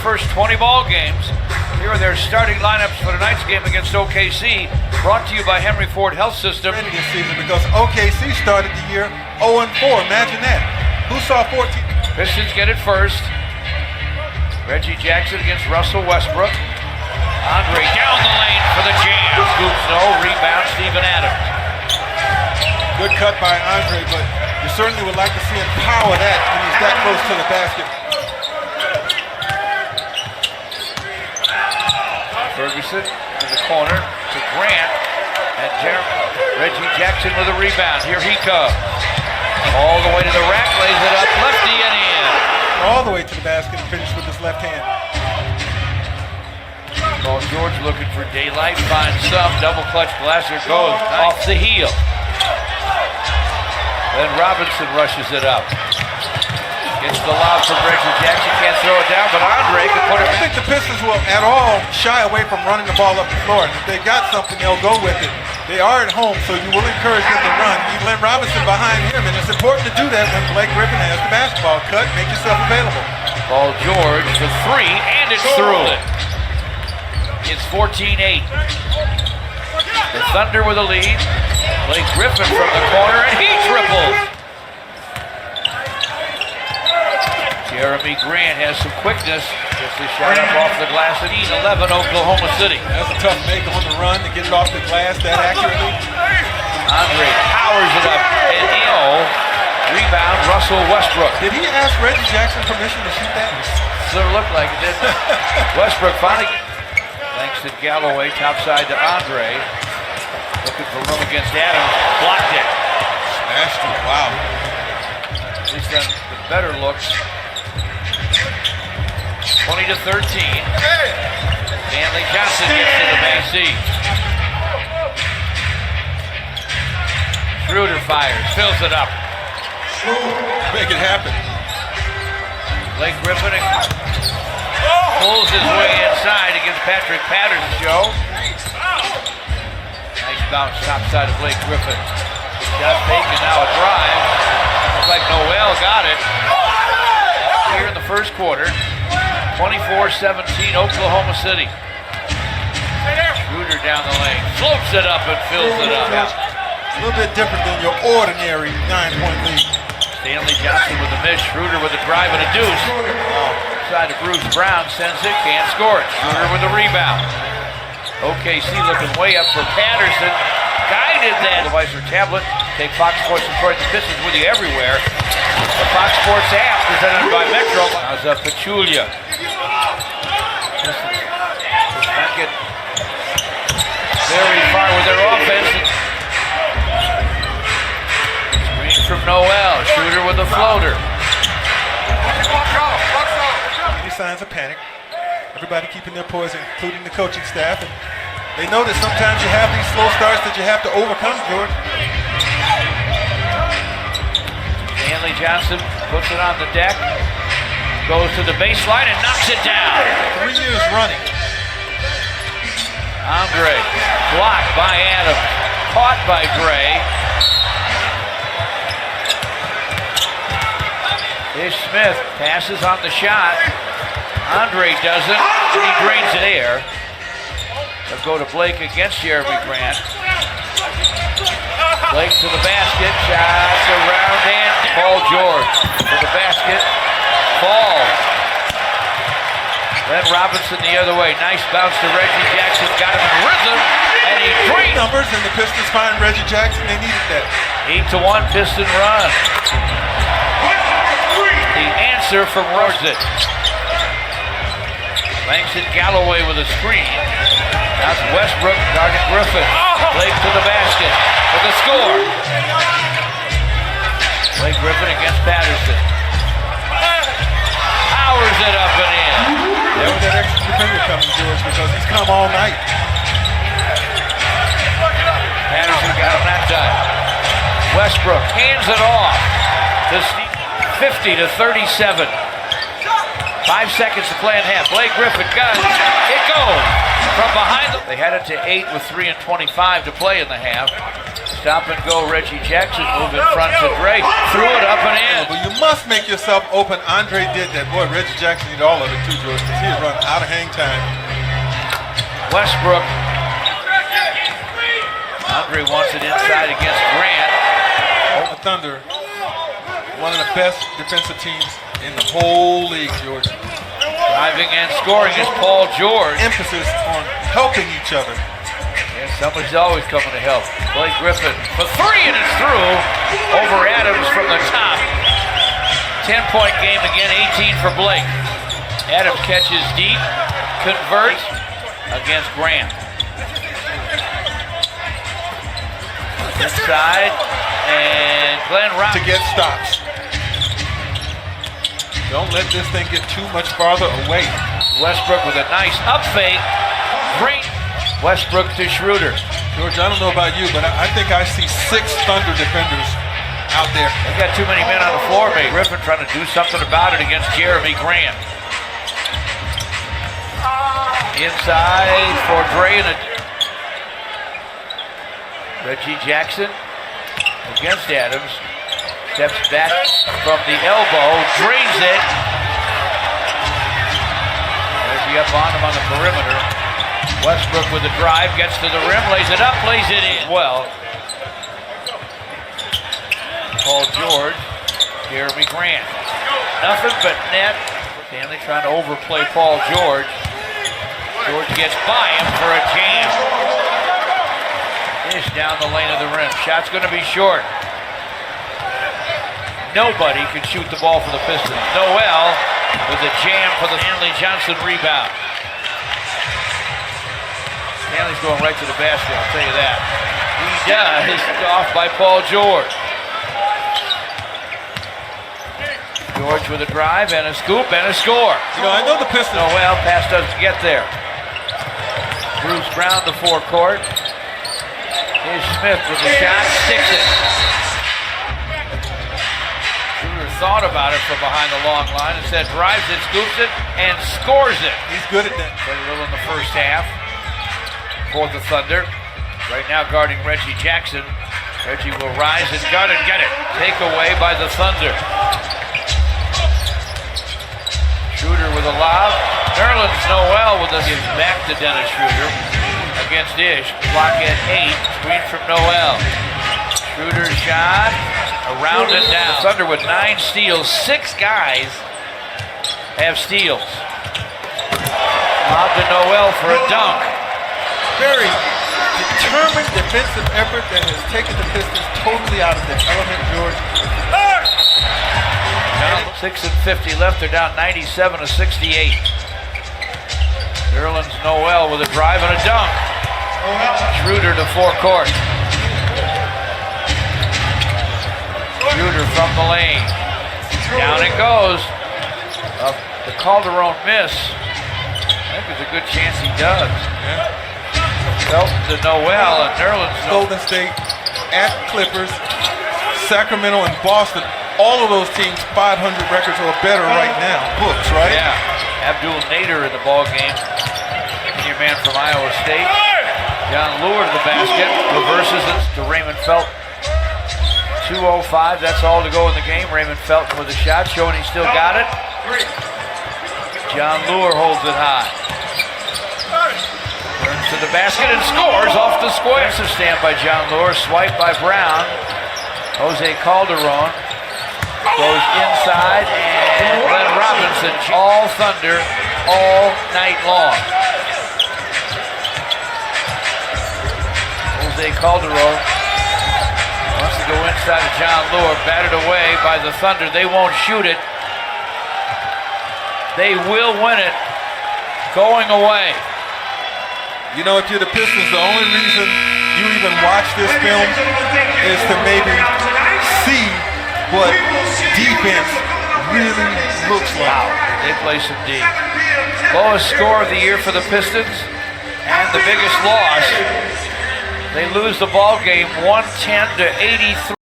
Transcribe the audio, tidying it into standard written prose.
first 20 ball games. Here are their starting lineups for tonight's game against OKC, brought to you by Henry Ford Health System. This season because OKC started the year 0-4. Imagine that. Who saw 14? Pistons get it first. Reggie Jackson against Russell Westbrook. Andre down the lane for the jam. Scoops no. Rebound Steven Adams. Good cut by Andre, but you certainly would like to see him power that when he's that close to the basket. Ferguson in the corner to Grant. And Reggie Jackson with a rebound. Here he comes. All the way to the rack, lays it up, lefty and in. All the way to the basket and finished with his left hand. Paul George looking for daylight, finds some. Double clutch Glasser goes off the heel. Then Robinson rushes it up. Gets the lob for Reggie Jackson, can't throw it down, but Andre can put it I think the Pistons will at all shy away from running the ball up the floor. If they got something, they'll go with it. They are at home, so you will encourage them to run. You let Robinson behind him, and it's important to do that when Blake Griffin has the basketball. Cut, make yourself available. Paul George for three, and it's through. It's 14-8. The Thunder with a lead. Blake Griffin from the corner, and he triples. Jeremy Grant has some quickness. Gets the shot up off the glass at 11, Oklahoma City. That's a tough make on the run to get it off the glass that accurately. Andre powers it up, and rebound Russell Westbrook. Did he ask Reggie Jackson permission to shoot that? Sort of looked like it, didn't it? Westbrook finally. Langston Galloway, topside to Andre. Looking for room against Adams. Blocked it. Smashed it. Wow. He's done the better looks. 20-13. Stanley Johnson gets to the base seat. Schroeder fires, fills it up. Make it happen. Blake Griffin pulls his way inside against Patrick Patterson. Joe. Nice bounce topside of Blake Griffin. Shot fake and now a drive. Looks like Noel got it. Here in the first quarter, 24-17 Oklahoma City. Schroeder down the lane, floats it up and fills it up. A little bit different than your ordinary 9-point lead. Stanley Johnson with a miss, Schroeder with a drive and a deuce. Side of Bruce Brown sends it, can't score it. Schroeder with a rebound. OKC looking way up for Patterson. Guided that device or tablet. Take Fox Sports Detroit, the Pistons with you everywhere. The Fox Sports app presented by Metro. How's up Pachulia? Pistons not get very far with their offense. Screen from Noel. Shooter with a floater. Any signs of panic? Everybody keeping their poise, including the coaching staff. And they know that sometimes you have these slow starts that you have to overcome, George. Stanley Johnson puts it on the deck, goes to the baseline and knocks it down. 3 years running. Andre, blocked by Adams, caught by Gray. Ish Smith passes on the shot. Andre doesn't, and he drains it air. They'll go to Blake against Jeremy Grant. Blake to the basket, shots around and Paul George to the basket, falls. Then Robinson the other way, nice bounce to Reggie Jackson, got him in rhythm, and he drains. Numbers, and the Pistons find Reggie Jackson, they needed that. 8-1 Piston run. The answer from Rorzit. Langston Galloway with a screen. That's Westbrook guarding Griffin. Blake to the basket for the score. Blake Griffin against Patterson. Powers it up and in. There was that extra defender coming, George, because he's come all night. Patterson got him that time. Westbrook hands it off to Steve. 50-37. 5 seconds to play in half. Blake Griffin got it. It goes from behind them. They had it to 8 with 3:25 to play in the half. Stop and go, Reggie Jackson moved in front to Dre. Threw it up and in. But you must make yourself open. Andre did that. Boy, Reggie Jackson did all of it too, George, because he had run out of hang time. Westbrook. Andre wants it inside against Grant. The Thunder, one of the best defensive teams in the whole league, George. Driving and scoring is Paul George. Emphasis on helping each other. And somebody's always coming to help. Blake Griffin for three, and it's through over Adams from the top. 10-point game again, 18 for Blake. Adams catches deep, converts against Grant. Inside, and Glenn Robinson to get stops. Don't let this thing get too much farther away. Westbrook with a nice up fake. Great. Westbrook to Schroeder. George, I don't know about you, but I think I see 6 Thunder defenders out there. They got too many men on the floor, mate. Griffin trying to do something about it against Jeremy Grant. Inside for Dre and Reggie Jackson against Adams. Steps back from the elbow, drains it. Reggie up on him on the perimeter. Westbrook with the drive, gets to the rim, lays it up, lays it in. Well, Paul George, Jeremy Grant. Nothing but net. Stanley trying to overplay Paul George. George gets by him for a jam. Dish down the lane of the rim. Shot's going to be short. Nobody can shoot the ball for the Pistons. Noel with the jam for the Stanley Johnson rebound. Stanley's going right to the basket, I'll tell you that. He does. Off by Paul George. George with a drive and a scoop and a score. You know, I know the Pistons. Noel, pass doesn't get there. Bruce Brown to forecourt. Here's Smith with the shot, sticks it. Schroeder thought about it from behind the long line and said drives it, scoops it, and scores it. He's good at that. Played a little in the first half for the Thunder. Right now guarding Reggie Jackson. Reggie will rise and guard and get it. Take away by the Thunder. Schroeder with a lob. Nerlens Noel with a give back to Dennis Schroeder against Ish. Clock at 8. Screen from Noel. Schroeder shot. Around and down. The Thunder with 9 steals. 6 guys have steals. Lob to Noel for a dunk. Very determined defensive effort that has taken the Pistons totally out of their element, George. 6:50 left. They're down 97-68. Nerlens Noel with a drive and a dunk. Schroeder to forecourt. Schroeder from the lane. Down it goes. The Calderon miss. I think there's a good chance he does. Yeah. Felton to Noel and Nerlens. Golden State, at Clippers, Sacramento, and Boston. All of those teams 500 records or better right now. Books, right? Yeah. Abdul Nader in the ball game. Senior man from Iowa State. John Lure to the basket. Reverses it to Raymond Felton. 2:05. That's all to go in the game. Raymond Felton with a shot, showing he still got it. John Lure holds it high. Turns to the basket and scores off the square. It's a stand by John Lure, swipe by Brown. Jose Calderon goes inside, and Glenn Robinson, all Thunder, all night long. Jose Calderon wants to go inside of John Lure, batted away by the Thunder. They won't shoot it. They will win it, going away. You know, if you're the Pistons, the only reason you even watch this film is to maybe see what defense really looks like. Wow, they play some D. Lowest score of the year for the Pistons, and the biggest loss. They lose the ball game 110-83.